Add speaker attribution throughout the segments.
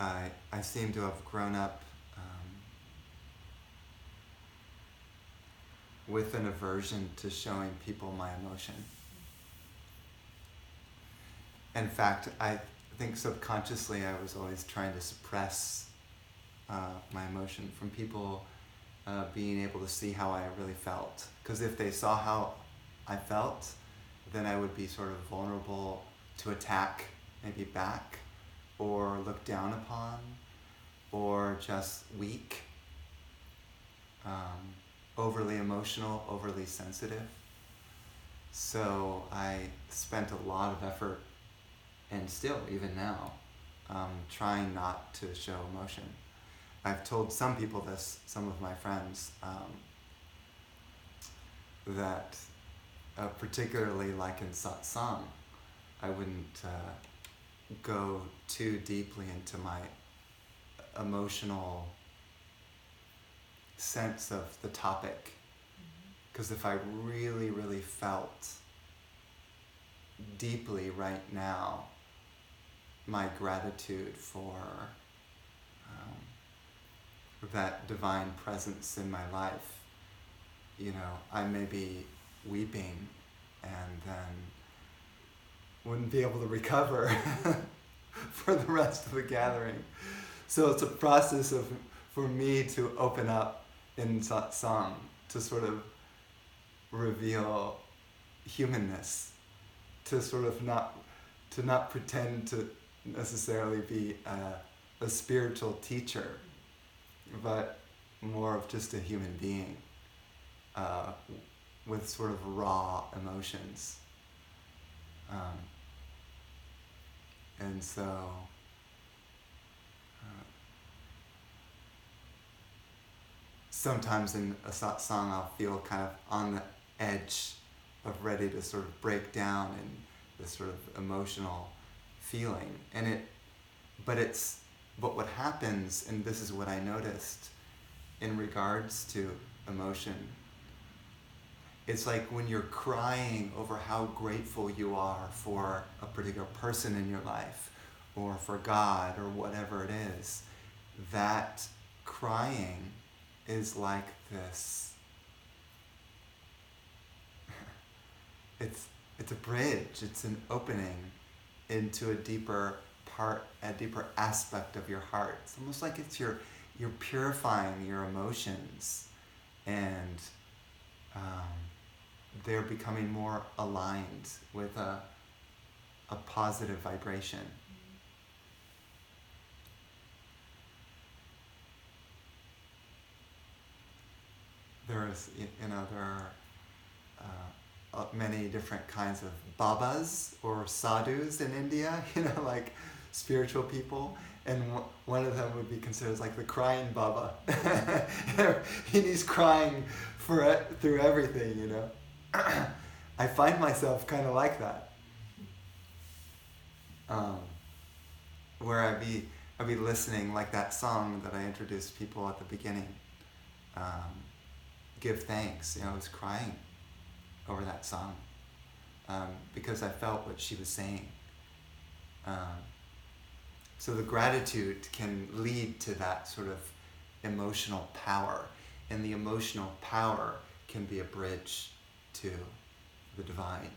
Speaker 1: I seem to have grown up with an aversion to showing people my emotion. In fact, I think subconsciously I was always trying to suppress my emotion from people being able to see how I really felt. Because if they saw how I felt, then I would be sort of vulnerable to attack, maybe back, or looked down upon, or just weak, overly emotional, overly sensitive. So I spent a lot of effort, and still, even now, trying not to show emotion. I've told some people this, some of my friends, that particularly like in satsang, I wouldn't go too deeply into my emotional sense of the topic. Because if I really, really felt deeply right now my gratitude for that divine presence in my life, I may be weeping and then wouldn't be able to recover for the rest of the gathering. So it's a process for me to open up in satsang, to sort of reveal humanness, to sort of not pretend to necessarily be a spiritual teacher, but more of just a human being with sort of raw emotions. And so sometimes in a satsang I'll feel kind of on the edge of ready to sort of break down in this sort of emotional feeling. But what happens, and this is what I noticed in regards to emotion, it's like when you're crying over how grateful you are for a particular person in your life, or for God, or whatever it is, that crying is like this. It's a bridge, it's an opening into a deeper part, a deeper aspect of your heart. It's almost like you're purifying your emotions, and they're becoming more aligned with a positive vibration. There are many different kinds of babas or sadhus in India, like spiritual people, and one of them would be considered as like the crying baba. He's crying through everything, I find myself kind of like that, where I'd be listening, like that song that I introduced people at the beginning, Give Thanks. I was crying over that song because I felt what she was saying. So the gratitude can lead to that sort of emotional power, and the emotional power can be a bridge to the divine.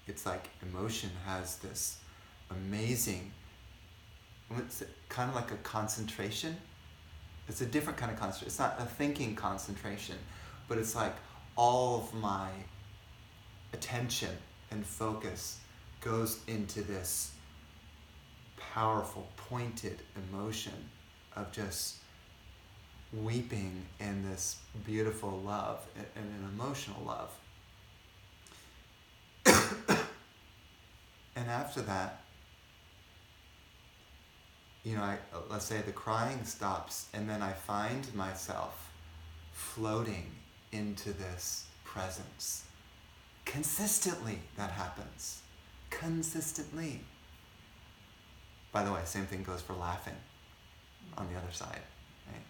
Speaker 1: It's like emotion has this amazing, it's kind of like a concentration. It's a different kind of concentration. It's not a thinking concentration, but it's like all of my attention and focus goes into this powerful, pointed emotion of just weeping in this beautiful love, and an emotional love. And after that, let's say the crying stops, and then I find myself floating into this presence. Consistently, that happens. Consistently. By the way, same thing goes for laughing on the other side, right?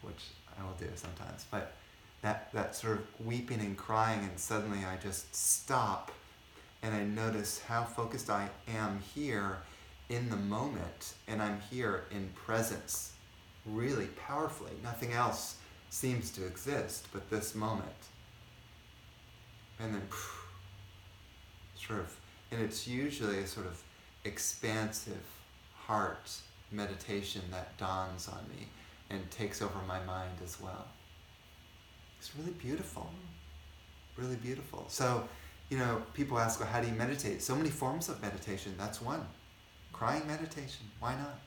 Speaker 1: Which I will do sometimes. But that sort of weeping and crying, and suddenly I just stop, and I notice how focused I am here, in the moment, and I'm here in presence, really powerfully. Nothing else seems to exist but this moment. And then, and it's usually a sort of expansive heart meditation that dawns on me and takes over my mind as well. It's really beautiful. Really beautiful. So, people ask, well, how do you meditate? So many forms of meditation. That's one. Crying meditation. Why not?